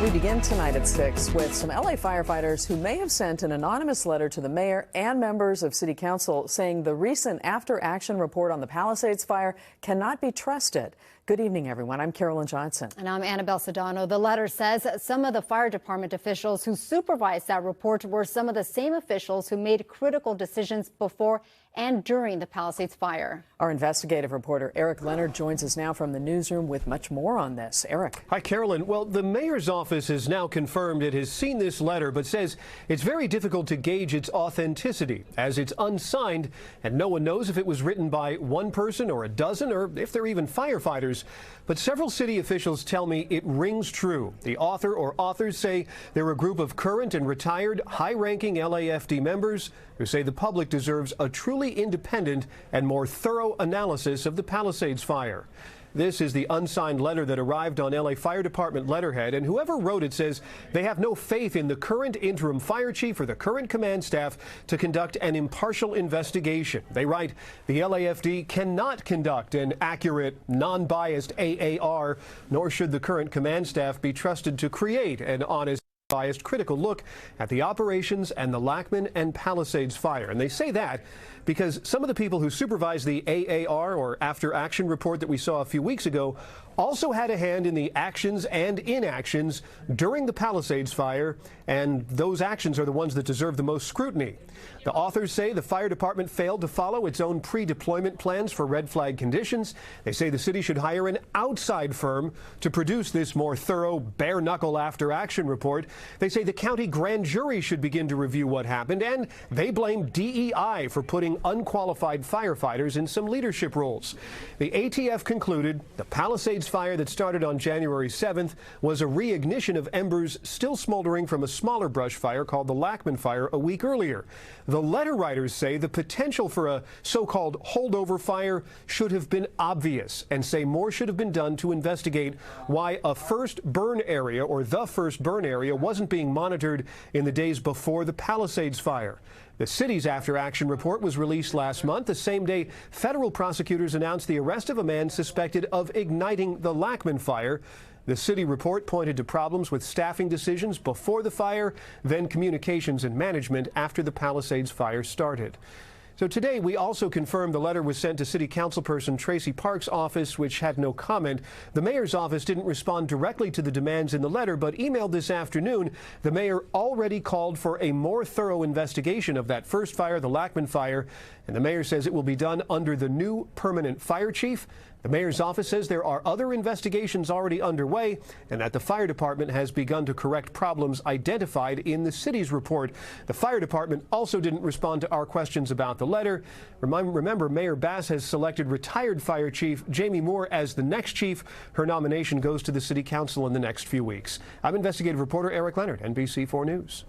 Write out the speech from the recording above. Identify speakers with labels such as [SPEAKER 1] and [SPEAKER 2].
[SPEAKER 1] We begin tonight at 6 with some LA firefighters who may have sent an anonymous letter to the mayor and members of city council saying the recent after-action report on the Palisades fire cannot be trusted. Good evening, everyone. I'm Carolyn Johnson.
[SPEAKER 2] And I'm Annabelle Sedano. The letter says some of the fire department officials who supervised that report were some of the same officials who made critical decisions before and during the Palisades fire.
[SPEAKER 1] Our investigative reporter Eric Leonard joins us now from the newsroom with much more on this. Eric.
[SPEAKER 3] Hi, Carolyn. Well, the mayor's office has now confirmed it has seen this letter, but says it's very difficult to gauge its authenticity as it's unsigned and no one knows if it was written by one person or a dozen or if they're even firefighters. But several city officials tell me it rings true. The author or authors say they're a group of current and retired high-ranking LAFD members who say the public deserves a truly independent and more thorough analysis of the Palisades fire. This is the unsigned letter that arrived on LA Fire Department letterhead, and whoever wrote it says they have no faith in the current interim fire chief or the current command staff to conduct an impartial investigation. They write, the LAFD cannot conduct an accurate, non-biased AAR, nor should the current command staff be trusted to create an honest, biased, critical look at the operations and the Lackman and Palisades fire. And they say that because some of the people who supervised the AAR or after action report that we saw a few weeks ago also had a hand in the actions and inactions during the Palisades fire, and those actions are the ones that deserve the most scrutiny. The authors say the fire department failed to follow its own pre-deployment plans for red flag conditions. They say the city should hire an outside firm to produce this more thorough, bare-knuckle after-action report. They say the county grand jury should begin to review what happened, and they blame DEI for putting unqualified firefighters in some leadership roles. The ATF concluded the Palisades fire that started on January 7th was a reignition of embers still smoldering from a smaller brush fire called the Lackman fire a week earlier. The letter writers say the potential for a so-called holdover fire should have been obvious and say more should have been done to investigate why a first burn area or the first burn area wasn't being monitored in the days before the Palisades fire. The city's after-action report was released last month, the same day federal prosecutors announced the arrest of a man suspected of igniting the Lackman fire. The city report pointed to problems with staffing decisions before the fire, then communications and management after the Palisades fire started. So today, we also confirmed the letter was sent to City Councilperson Tracy Park's office, which had no comment. The mayor's office didn't respond directly to the demands in the letter, but emailed this afternoon. The mayor already called for a more thorough investigation of that first fire, the Lackman fire, and the mayor says it will be done under the new permanent fire chief. The mayor's office says there are other investigations already underway and that the fire department has begun to correct problems identified in the city's report. The fire department also didn't respond to our questions about the letter. Remember, Mayor Bass has selected retired fire chief Jamie Moore as the next chief. Her nomination goes to the city council in the next few weeks. I'm investigative reporter Eric Leonard, NBC4 News.